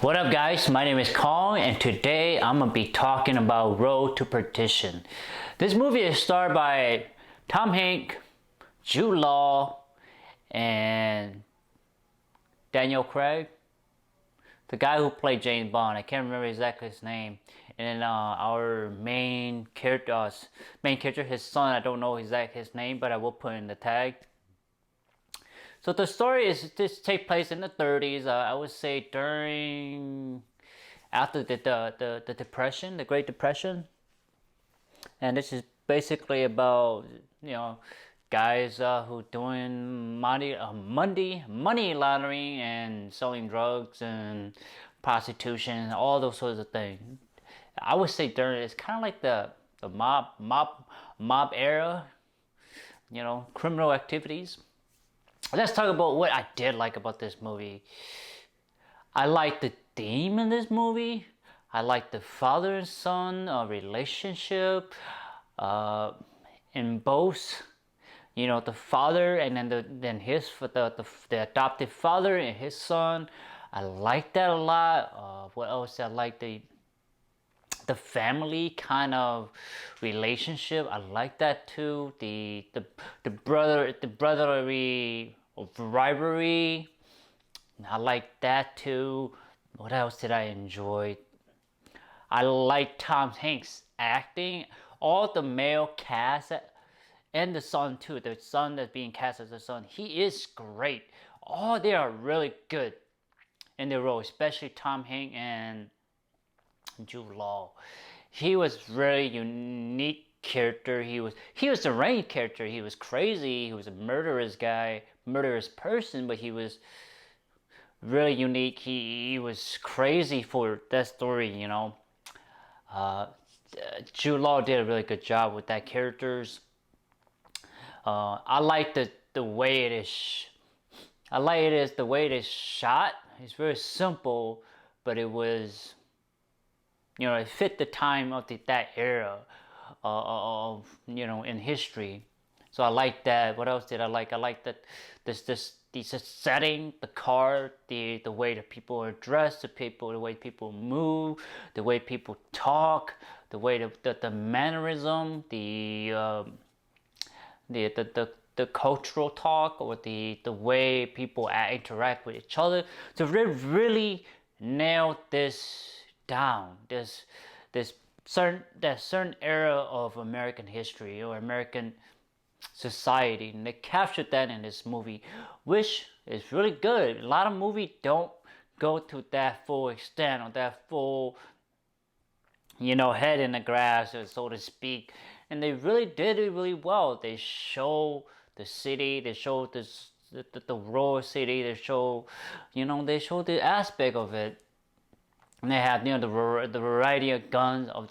What up guys, my name is Kong and today I'm going to be talking about Road to Perdition. This movie is starred by Tom Hanks, Jude Law, and Daniel Craig. The guy who played James Bond, I can't remember exactly his name. And then our main character, his son, I don't know exactly his name, but I will put in the tag. So the story is this take place in the 30s. I would say after the depression, the Great Depression, and this is basically about guys who doing money laundering and selling drugs and prostitution, all those sorts of things. I would say it's kind of like the mob era, criminal activities. Let's talk about what I did like about this movie. I like the theme in this movie. I like the father and son relationship. In both, the father and then the adopted father and his son. I like that a lot. What else? I like the family kind of relationship. I like that too. The brotherly rivalry. I like that too. What else did I enjoy? I like Tom Hanks acting. All the male cast and the son too. The son that's being cast as the son. He is great. Oh, they are really good in their role, especially Tom Hanks and Jude Law. He was really unique character. He was the main character. He was crazy. He was a murderous person, but he was really unique. He was crazy for that story, Jude Law did a really good job with that characters. I like the way it is. The way it is shot. It's very simple, but it was, it fit the time of that era of in history. So I like that. What else did I like? I like that the setting, the car, the way that people are dressed, the way people move, the way people talk, the way the mannerism, the cultural talk, or the way people interact with each other. So they really nailed this down. This certain era of American history or American society, and they captured that in this movie, which is really good. A lot of movies don't go to that full extent, or that full head in the grass, so to speak, and they really did it really well. They show the city, they show the rural city, they show the aspect of it, and they have the variety of guns of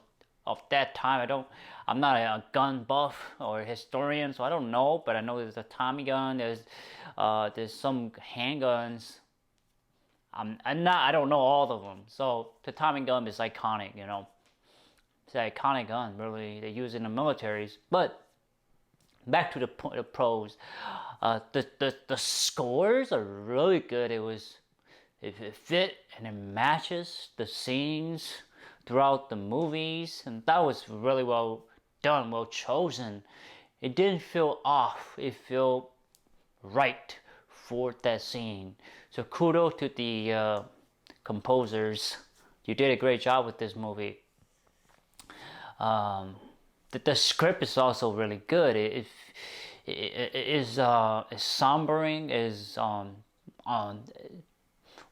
that time. I'm not a gun buff or a historian, so I don't know, but I know there's a Tommy gun, there's some handguns. I don't know all of them. So the Tommy gun is iconic, It's an iconic gun, really. They use it in the militaries. But back to the pros. The scores are really good. It fit and it matches the scenes throughout the movies, and that was really well done, well chosen. It didn't feel off. It felt right for that scene. So kudos to the composers. You did a great job with this movie. The script is also really good. It is sombering, is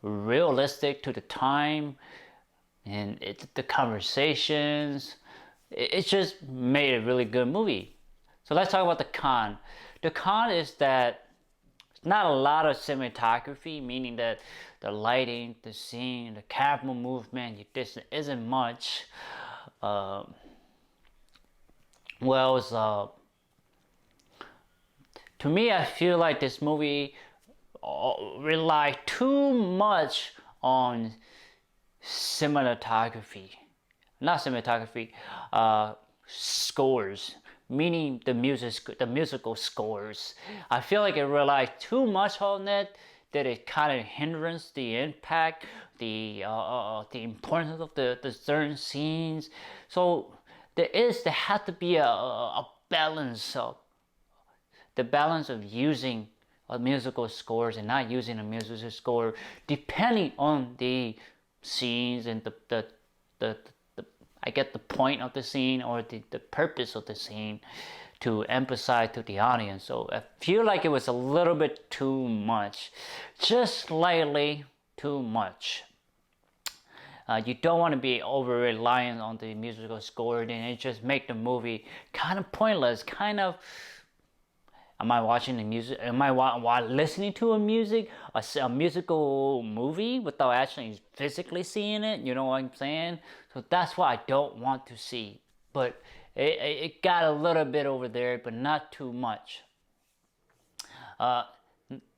realistic to the time, and the conversations. It just made a really good movie. So let's talk about the con. The con is that it's not a lot of cinematography, meaning that the lighting, the scene, the camera movement, this isn't much. To me, I feel like this movie relied too much on cinematography. Not cinematography, scores, meaning the musical scores. I feel like it relied too much on it did it kind of hindrance the impact, the importance of the certain scenes. So there had to be a balance of the balance of using musical scores and not using a musical score, depending on the scenes and the I get the point of the scene or the purpose of the scene to emphasize to the audience. So I feel like it was a little bit too much, just slightly too much. You don't want to be over reliant on the musical score, and it just make the movie kind of pointless. Kind of, am I watching the music? Am I listening to a musical movie without actually physically seeing it? You know what I'm saying? So that's what I don't want to see. But it got a little bit over there, but not too much.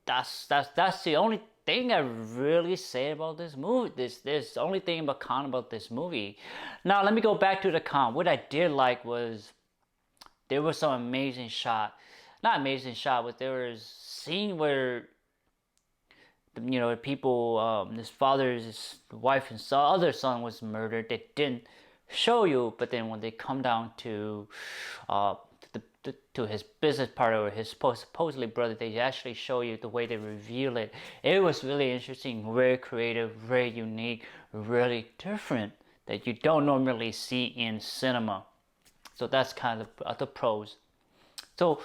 That's the only thing I really say about this movie. This the only thing about con about this movie. Now let me go back to the con. What I did like was there was some amazing shot. Not amazing shot, but there was scene where people, his father, his wife, and other son was murdered. They didn't show you, but then when they come down to to his business partner or his supposedly brother, they actually show you the way they reveal it. It was really interesting, very creative, very unique, really different that you don't normally see in cinema. So that's kind of the pros. So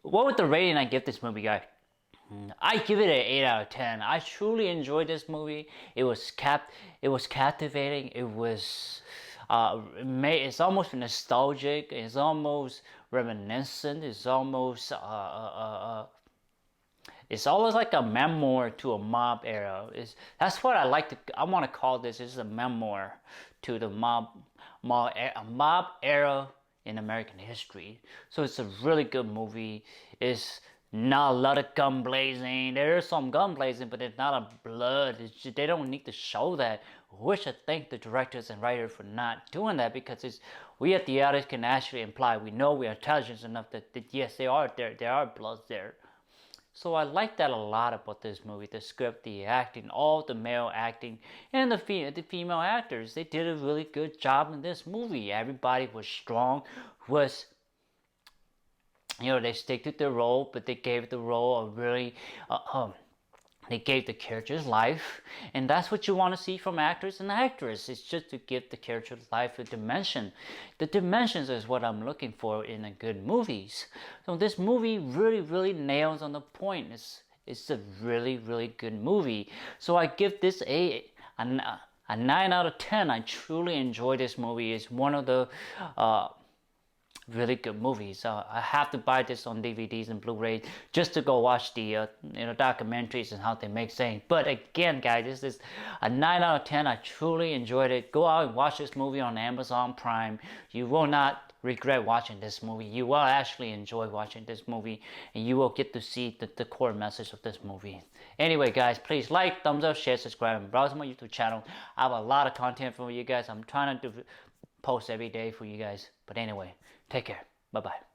what would the rating I give this movie, guys? I give it an 8 out of 10. I truly enjoyed this movie. It was captivating. It was it's almost nostalgic. It's almost reminiscent. It's almost like a memoir to a mob era. That's what I want to call this. It's a memoir to the mob era in American history. So it's a really good movie. It's not a lot of gun blazing. There is some gun blazing, but it's not a blood. They don't need to show that. Which I thank the directors and writers for not doing that, because we at the audience can actually imply, we know we are intelligent enough that yes, there are bloods there. So I like that a lot about this movie. The script, the acting, all the male acting, and the female actors. They did a really good job in this movie. Everybody was strong, they stick to their role, but they gave the role a really, they gave the characters life, and that's what you want to see from actors and actresses. It's just to give the characters life, a dimension. The dimensions is what I'm looking for in a good movies. So this movie really, really nails on the point. It's a really, really good movie. So I give this a 9 out of 10. I truly enjoy this movie. It's one of the really good movies. I have to buy this on DVDs and Blu-ray just to go watch the documentaries and how they make things. But again, guys, this is a 9 out of 10. I truly enjoyed it. Go out and watch this movie on Amazon Prime. You will not regret watching this movie. You will actually enjoy watching this movie, and you will get to see the core message of this movie. Anyway, guys, please like, thumbs up, share, subscribe, and browse my YouTube channel. I have a lot of content for you guys. I'm trying to post every day for you guys. But anyway, take care. Bye-bye.